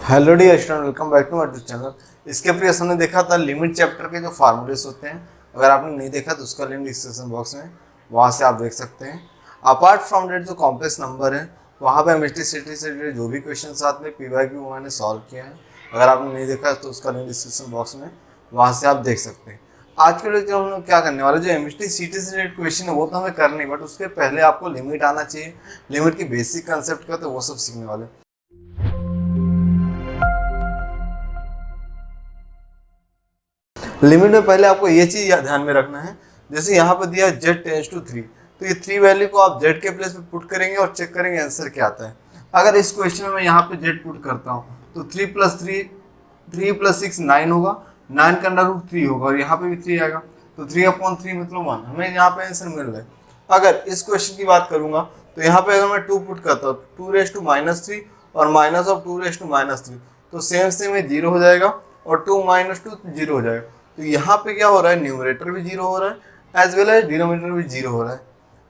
Hello dear student, welcome back to my YouTube channel. इसके previous हमने देखा था लिमिट चैप्टर के जो फार्मूलेस होते हैं। अगर आपने नहीं देखा तो उसका लिंक डिस्क्रिप्शन बॉक्स में वहाँ से आप देख सकते हैं। अपार्ट फ्रॉम डेट जो कॉम्प्लेक्स नंबर है वहाँ पे एमएसटी से रिलेटेड जो भी क्वेश्चन आते हैं पीवाईक्यू वो मैंने सॉल्व किया है। अगर आपने नहीं देखा तो उसका लिंक डिस्क्रिप्शन बॉक्स में वहाँ से आप देख सकते हैं। आज के लिए हम लोग क्या करने वाले, जो एमएसटी सीटी से रिलेटेड क्वेश्चन है वो तो हमें करनी, बट उसके पहले आपको लिमिट आना चाहिए। लिमिट की बेसिक कंसेप्ट का तो वो सब सीखने वाले। लिमिट में पहले आपको ये चीज ध्यान में रखना है, जैसे यहाँ पर दिया z टेंस टू 3, तो ये 3 वैल्यू को आप z के प्लेस पे पुट करेंगे और चेक करेंगे आंसर क्या आता है। अगर इस क्वेश्चन में मैं यहाँ पे z पुट करता हूँ तो 3 + 6 9 होगा, 9 का √3 होगा और यहाँ पे भी 3 आएगा, तो 3/3 मतलब 1, हमें यहाँ पे आंसर मिल रहा है। अगर इस क्वेश्चन की बात करूंगा तो यहाँ पे अगर मैं 2 पुट करता हूँ 2⁻³ और -2⁻3, तो सेम ये 0 हो जाएगा और 2 - 2 0 हो जाएगा। तो यहाँ पे क्या हो रहा है, न्यूमरेटर भी 0 हो रहा है एज वेल एज डिनोमिनेटर भी 0 हो रहा है।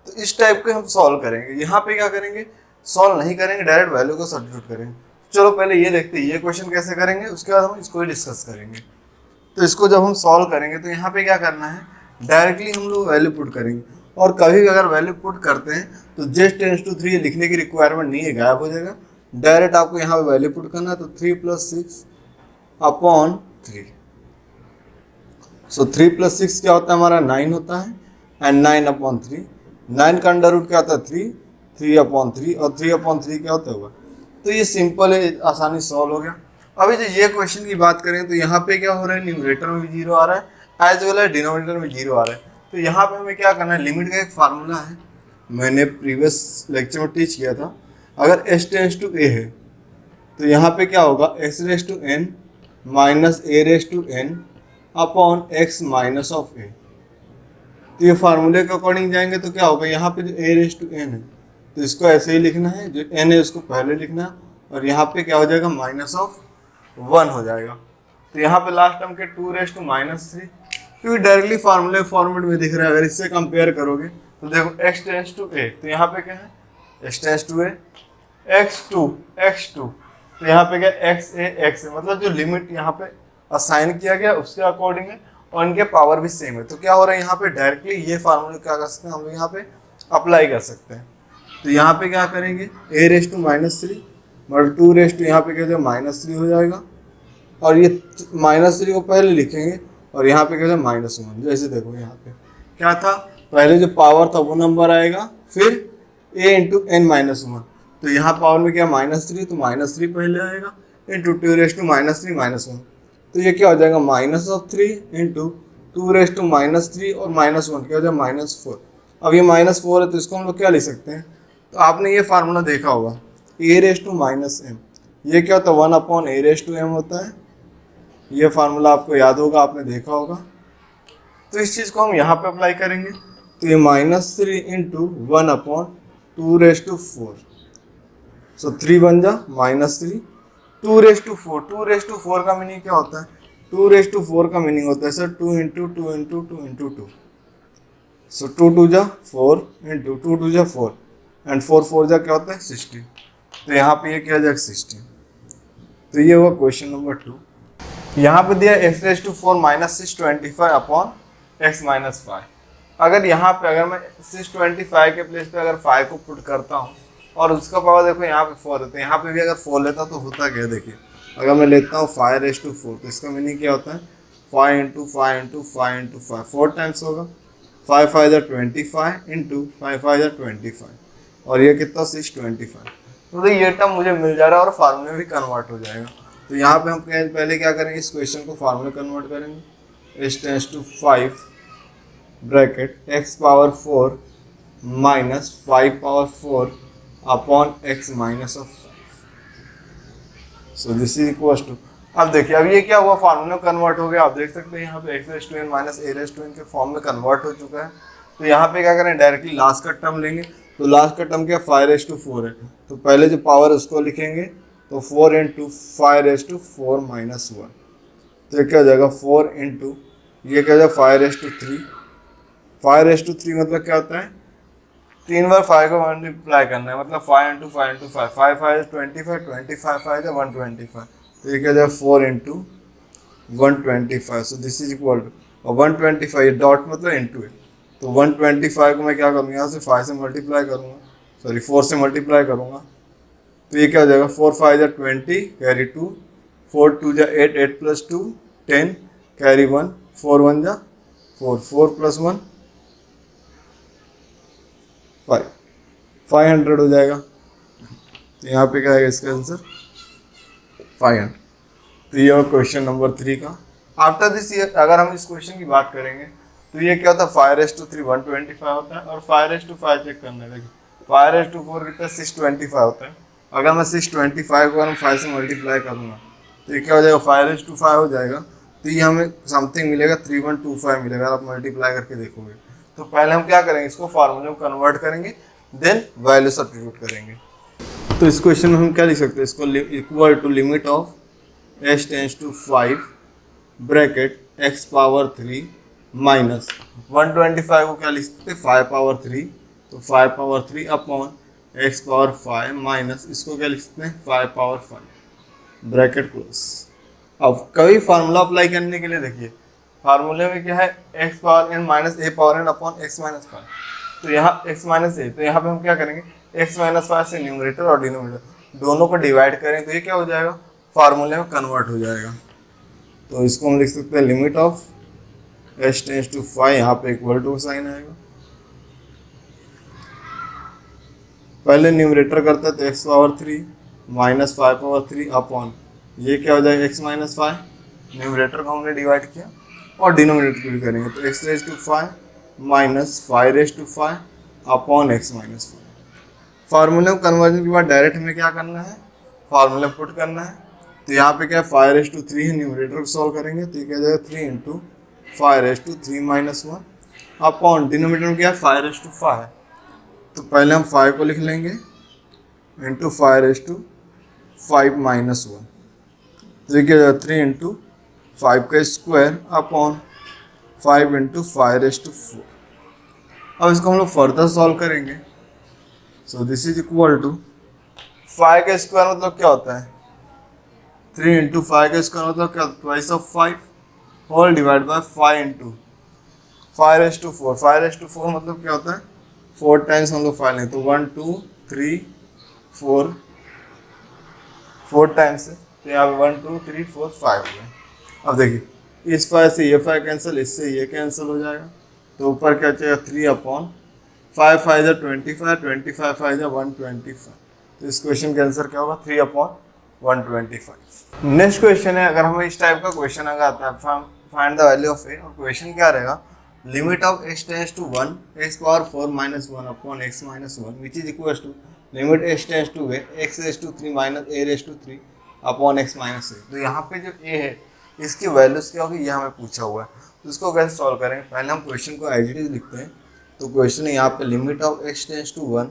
तो इस टाइप के हम सॉल्व करेंगे। यहाँ पे क्या करेंगे, सॉल्व नहीं करेंगे, डायरेक्ट वैल्यू को सब्स्टिट्यूट करेंगे। चलो पहले ये देखते हैं ये क्वेश्चन कैसे करेंगे, उसके बाद हम इसको ही डिस्कस करेंगे। तो इसको जब हम सॉल्व करेंगे तो यहाँ पे क्या करना है, डायरेक्टली हम लोग वैल्यू पुट करेंगे। और कभी भी अगर वैल्यू पुट करते हैं तो z टेंस टू 3 लिखने की रिक्वायरमेंट नहीं है, गायब हो जाएगा। डायरेक्ट आपको यहाँ पे वैल्यू पुट करना है, तो 3 + 6/3। सो 3 + 6 क्या होता है हमारा 9 होता है, एंड 9/3, 9 का अंडर रूट क्या होता है 3, 3/3 और 3/3 क्या होता होगा। तो ये सिंपल है, आसानी सॉल्व हो गया। अभी जो ये क्वेश्चन की बात करें तो यहाँ पे क्या हो रहा है, न्यूमरेटर में भी 0 आ रहा है एज वेल एज डिनोमिनेटर में 0 आ रहा है। तो यहाँ पे हमें क्या करना है, लिमिट का एक फार्मूला है, मैंने प्रीवियस लेक्चर में टीच किया था। अगर s टेंस टू a है तो यहाँ पे क्या होगा, x⁻n - a⁻n upon x minus of a। तो ये फार्मूले के अकॉर्डिंग जाएंगे तो क्या होगा, यहाँ पे जो a⁻n है तो इसको ऐसे ही लिखना है, जो n है उसको पहले लिखना है, और यहाँ पे क्या हो जाएगा -1 हो जाएगा। तो यहाँ पे लास्ट टर्म के 2⁻³ क्योंकि डायरेक्टली फार्मूले फॉर्मेट में दिख रहा है। अगर इससे कंपेयर करोगे तो देखो x टेंस टू a, तो यहाँ पे क्या है x tense to a, x2 तो यहाँ पे क्या x है, मतलब जो लिमिट यहाँ पे असाइन किया गया उसके अकॉर्डिंग है और इनके पावर भी सेम है। तो क्या हो रहा है, यहाँ पे डायरेक्टली ये फार्मूला क्या कर सकते हैं हम लोग, यहाँ पे अप्लाई कर सकते हैं। तो यहाँ पे क्या करेंगे, a⁻³ और 2 यहाँ पे क्या हो जाएगा -3 हो जाएगा, और ये -3 को पहले लिखेंगे और यहाँ पे क्या हो जाएगा -1। जैसे देखो यहाँ पे क्या था, पहले जो पावर था वो नंबर आएगा, फिर a × n-1, तो यहाँ पावर में क्या -3, तो -3 पहले आएगा, इंटू 2⁻³ तो ये क्या हो जाएगा -3 इंटू 2⁻³ और -1 क्या हो जाएगा -4। अब ये -4 है तो इसको हम लोग क्या लिख सकते हैं, तो आपने ये फार्मूला देखा होगा a⁻m, ये क्या होता है 1/a⁻m होता है। ये फार्मूला आपको याद होगा, आपने देखा होगा। तो इस चीज़ को हम यहाँ पे अप्लाई करेंगे, तो ये -3 इंटू 1/2⁴, सो 3 बन जा -3, 2⁴, 2⁴ का मीनिंग क्या होता है, 2⁴ का मीनिंग होता है सर 2 × 2 × 2 × 2, सो 2 2 जा 4 इंटू 2 2 जा 4 एंड 4 4 जा क्या होता है 60। तो यहाँ पे ये क्या जाएगा 60। तो ये हुआ क्वेश्चन नंबर 2। यहाँ पे दिया x⁴ -625/x-5। अगर यहाँ पे अगर मैं 625 के प्लेस पे अगर 5 को पुट करता हूँ और उसका पावर देखो यहाँ पे 4 है, तो यहाँ पे भी अगर 4 लेता तो होता क्या, देखिए अगर मैं लेता हूँ 5⁴ तो इसका मीनिंग क्या होता है 5 × 5 × 5 × 5 4 टाइम्स होगा, 5 5 जा 25 इंटू 5 5 जा 25 और ये कितना 625। तो ये टर्म मुझे मिल जा रहा है और फार्मूले में भी कन्वर्ट हो जाएगा। तो यहाँ पे हम पहले क्या करेंगे, इस क्वेश्चन को फार्मूले कन्वर्ट करेंगे, s tends to 5 bracket x⁴ - 5⁴ upon x minus of 5, so this is equal to. अब देखिए अब ये क्या हुआ, फार्मूला कन्वर्ट हो गया। आप देख सकते हैं यहाँ पे x⁻n - a⁻n के फॉर्म में कन्वर्ट हो चुका है। तो यहाँ पे क्या करें, डायरेक्टली लास्ट का टर्म लेंगे, तो लास्ट का टर्म क्या 5⁴ है, तो पहले जो पावर उसको लिखेंगे, तो 4 × 5⁴ - 1, तो ये क्या हो जाएगा 4 इंटू ये क्या हो जाएगा 5⁻3, 5⁻3 मतलब क्या होता है 3 बार 5 को मल्टीप्लाई करना है, मतलब 5 × 5 × 5, 5 5 25, 25 5 125, तो ये क्या जाएगा 4 into 125, so this is equal to, और 125 डॉट मतलब इंटू है, तो 125 को मैं क्या करूँगा यहाँ से 5 से मल्टीप्लाई करूँगा, सॉरी 4 से मल्टीप्लाई करूँगा, तो ये क्या हो जाएगा 4 5 जा 20 कैरी 2, 4 2 जा 8 8 प्लस 2 10 कैरी 1 4 1 जा 4 4 प्लस 1 5 500 हो जाएगा। तो यहाँ पे क्या आएगा इसका आंसर 500। तो ये क्वेश्चन नंबर 3 का। आफ्टर दिस ये अगर हम इस क्वेश्चन की बात करेंगे तो ये क्या होता है 5⁻3 125 होता है, और 5⁻5 चेक करना है, देखिए 5⁻4 कितना 625 होता है। अगर मैं 625 को 5 से मल्टीप्लाई करूँगा तो ये क्या हो जाएगा 5⁻5 हो जाएगा, तो ये हमें समथिंग मिलेगा 3125 मिलेगा, आप मल्टीप्लाई करके देखोगे। तो पहले हम क्या करेंगे, इसको फार्मूले में कन्वर्ट करेंगे, देन वैल्यू सब्स्टिट्यूट करेंगे। तो इस क्वेश्चन में हम क्या लिख सकते हैं, इसको equal to limit of h tends to 5 bracket x power 3 minus 125 को क्या लिख सकते हैं 5 पावर 3, तो 5 power 3 upon x power 5 minus इसको क्या लिख सकते हैं 5 पावर 5 ब्रैकेट क्लोज। अब कभी फार्मूला अप्लाई करने के लिए देखिए फार्मूले में क्या है x power n minus a power n upon x minus 5, तो यहाँ x माइनस a, तो यहाँ पे हम क्या करेंगे x माइनस 5 से न्यूमरेटर और डिनोमिनेटर दोनों को डिवाइड करें तो ये क्या हो जाएगा फार्मूले में कन्वर्ट हो जाएगा। तो इसको हम लिख सकते हैं limit of h tends to 5, यहाँ पे इक्वल टू साइन आएगा, पहले न्यूमरेटर करते हैं तो x power 3 minus 5 power 3 upon ये क्या हो जाएगा x माइनस 5, न्यूमरेटर को हमने डिवाइड किया और डिनोमिनेटर को भी करेंगे तो x raise to 5 minus 5 raise to 5 upon x minus 5। फार्मूले में कन्वर्जन के बाद डायरेक्ट हमें क्या करना है फार्मूले पुट करना है, तो यहाँ पे क्या 5 रेज टू 3 है, न्यूमरेटर को सॉल्व करेंगे तो ये क्या जाएगा 3 into 5 raise to 3 minus 1 upon denominator में क्या 5 रेज टू 5, तो पहले हम 5 को लिख लेंगे इंटू 5 रेज टू 5 माइनस 1, तो ये क्या जाएगा 3 इंटू 5 का square upon 5 into 5 raise to 4। अब इसको हम लोग फर्दर सॉल्व करेंगे, so this is equal to 5 का स्क्वायर मतलब क्या होता है 3 इंटू 5 का स्क्वायर मतलब क्या twice of 5 whole divide by 5 into 5 raise to 4, 5 raise to 4 मतलब क्या होता है 4 टाइम्स हम लोग 5 लें तो 1 2 3 4 4 टाइम्स है, तो यहाँ पे 1 2 3 4 5 हो गया। अब देखिए इस 5 से ये 5 कैंसिल, इससे ये कैंसिल हो जाएगा, तो ऊपर क्या चाहिए 3 अपॉन 5 5 जा 25 25 5 जा 125, तो इस क्वेश्चन का आंसर क्या होगा 3 अपॉन 125। नेक्स्ट क्वेश्चन है, अगर हमें इस टाइप का क्वेश्चन अगर आता है find the value of A, और क्वेश्चन क्या रहेगा limit of x tends to 1 x power 4 minus 1 upon x minus 1 which is equal to limit x tends to a x raise to 3 minus a raise to 3 upon x minus a। तो यहाँ पे जो a है इसकी values क्या होगी ये हमें पूछा हुआ है, तो इसको कैसे सॉल्व करेंगे, पहले हम क्वेश्चन को एज इट इज लिखते हैं। तो क्वेश्चन है यहाँ पे limit of x tends to 1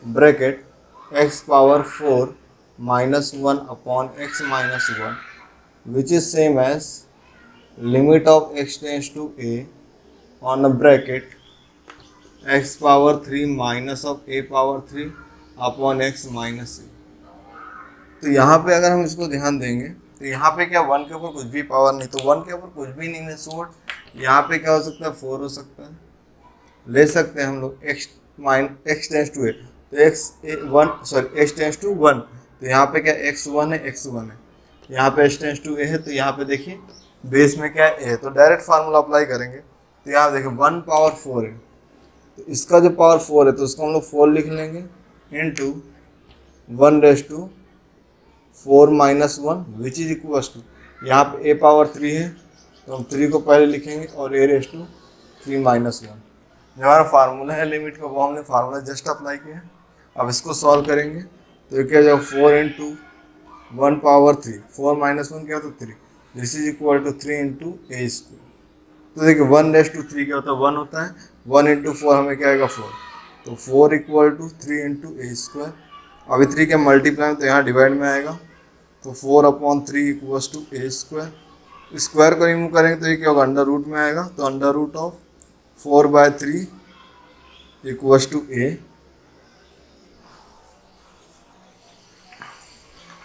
bracket x power 4 minus 1 upon x minus 1 which is same as limit of x tends to a on a bracket x power 3 minus of a power 3 upon x minus a। तो यहाँ पे अगर हम इसको ध्यान देंगे तो यहाँ पे क्या 1 के ऊपर कुछ भी पावर नहीं, तो 1 के ऊपर कुछ भी नहीं है, सो यहाँ पे क्या हो सकता है 4 हो सकता है, ले सकते हैं हम लोग x टेंड्स टू a, तो x टेंड्स टू 1, तो यहाँ पे क्या x1 है x1 है, यहाँ पे x टेंड्स टू a है, तो यहाँ पे देखिए बेस में क्या है a, तो डायरेक्ट फार्मूला अप्लाई करेंगे, तो यहाँ देखिए 1 पावर 4 है, तो इसका जो पावर 4 है तो उसको हम लोग 4 लिख लेंगे into 1 raise to 4 minus 1 which is equal to यहाँ पे a पावर 3 है तो हम 3 को पहले लिखेंगे और a रेज टू 3 माइनस 1, जो हमारा फार्मूला है लिमिट का वो हमने फार्मूला जस्ट अप्लाई किया है। अब इसको सॉल्व करेंगे तो ये क्या जाएगा 4 इंटू 1 पावर 3 4 माइनस 1 क्या होता है 3, this is equal to 3 into a square. तो देखिए 1 रेज टू 3 क्या होता है 1 होता है, 1 इंटू 4 हमें क्या आएगा 4, तो 4 equal to 3 into a square. अभी 3 के मल्टीप्लाई तो यहाँ डिवाइड में आएगा, तो 4 upon 3 equals to a square. Square को रिमूव करेंगे तो ये क्या होगा अंडर रूट में आएगा, तो under root of 4/3 equals to a।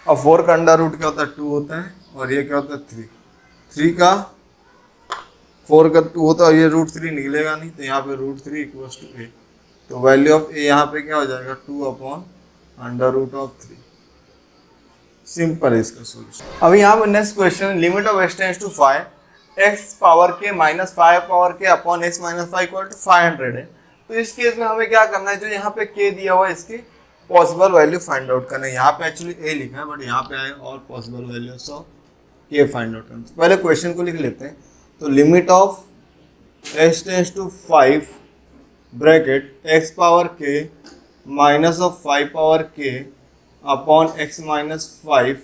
और 4 का अंडर रूट क्या होता है 2 होता है, और ये क्या होता है 3। 3 का 4 का 2 होता है, और ये √3 निकलेगा नहीं, तो यहाँ पे √3 इक्वल्स टू ए। तो वैल्यू ऑफ ए यहाँ पे क्या हो जाएगा 2/√3। सिंपल है इसका सोल्यूशन। अभी यहाँ पर next question, limit of x tends to 5 x power के माइनस 5 पावर के upon x minus 5 equal to 500 है। तो इस केस में हमें क्या करना है, जो यहाँ पे k दिया हुआ है इसकी पॉसिबल वैल्यू फाइंड आउट करना है। यहाँ पे एक्चुअली a लिखा है, बट यहाँ पे आए और possible values of k find out करना। पहले क्वेश्चन को लिख लेते हैं। तो limit of x tends to 5 bracket x power k minus of 5 power k upon x minus 5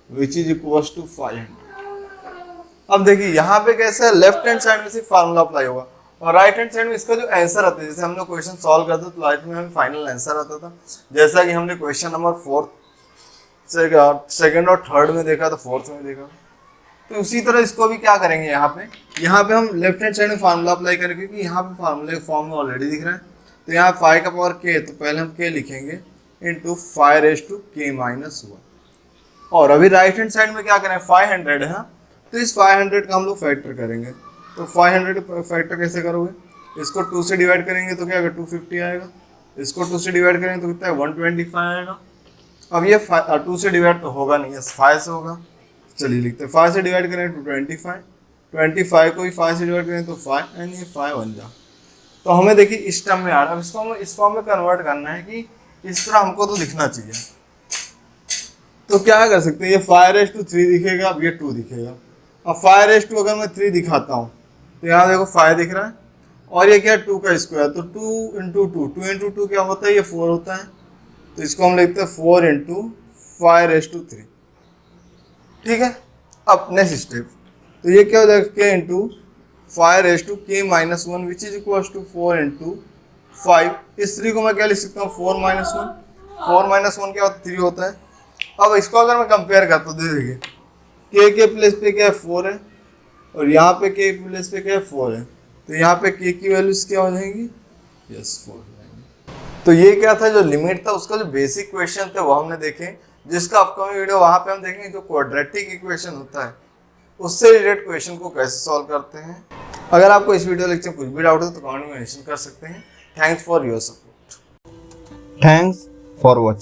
which is equals to 500। अब देखिए यहाँ पे कैसा है, लेफ्ट हैंड साइड में से फार्मूला अप्लाई होगा, और राइट हैंड साइड में इसका जो आंसर आता है, जैसे हम लोग क्वेश्चन सॉल्व करते तो राइट में हमें फाइनल आंसर आता था, जैसा कि हमने क्वेश्चन नंबर 4 सेकंड और थर्ड में देखा था, फोर्थ में देखा। तो उसी तरह इसको भी क्या करेंगे, यहाँ पे हम लेफ्ट हैंड साइड में फार्मूला अप्लाई करेंगे, क्योंकि यहाँ पे फार्मूले फॉर्म में ऑलरेडी दिख रहा है। तो यहाँ 5 का पावर k, तो पहले हम k लिखेंगे into 5 raise to k minus 1। और अभी राइट हैंड साइड में क्या करें, 500 है, तो इस 500 का हम लोग फैक्टर करेंगे। तो 500 फैक्टर कैसे करोगे, इसको 2 से डिवाइड करेंगे तो क्या आएगा 250 आएगा, इसको 2 से डिवाइड करेंगे तो कितना है 125 आएगा। अब ये 2 से डिवाइड तो होगा नहीं है, 5 से होगा। चलिए लिखते हैं, 5 से डिवाइड करें तो 25, 25 को भी 5 से डिवाइड करें तो 5, एंड ये 5 बन जा। तो हमें देखिए इस टर्म में आ रहा है, अब इसको हमें इस फॉर्म में कन्वर्ट करना है कि इस तरह हमको तो लिखना चाहिए। तो क्या कर सकते हैं, ये 5 रेज़ टू 3 दिखेगा, अब ये 2 दिखेगा। अब 5 रेज़ टू अगर मैं 3 दिखाता हूँ तो यहाँ देखो 5 दिख रहा है, और ये क्या 2 का स्क्वायर, तो 2 इंटू 2 क्या होता है, ये 4 होता है। तो इसको हम लिखते हैं 4 इंटू 5 रेज़ टू 3। ठीक है, अब नेक्स्ट स्टेप, तो ये क्या हो जाएगा k into 5 raise to k minus 1 which is equal to 4 into 5। इस 3 को मैं क्या लिख सकता हूँ 4 माइनस 1, 4 माइनस 1 क्या होता है 3 होता है। अब इसको अगर मैं कंपेयर करता हूँ, देखिए k के प्लेस पे क्या है 4 है, और यहाँ पे k के प्लेस पे क्या है 4 है, तो यहाँ पे k की वैल्यूज क्या हो जाएंगी, यस 4 हो जाएंगी। तो ये क्या था, जो लिमिट था उसका जो बेसिक क्वेश्चन थे वो हमने देखे, जिसका अपकमिंग वीडियो वहाँ पे हम देखेंगे जो क्वाड्रेटिक इक्वेशन होता है उससे रिलेटेड क्वेश्चन को कैसे सॉल्व करते हैं। अगर आपको इस वीडियो लेक्चर कुछ भी डाउट हो तो कमेंट में मेंशन कर सकते हैं। Thanks for your support. Thanks for watching.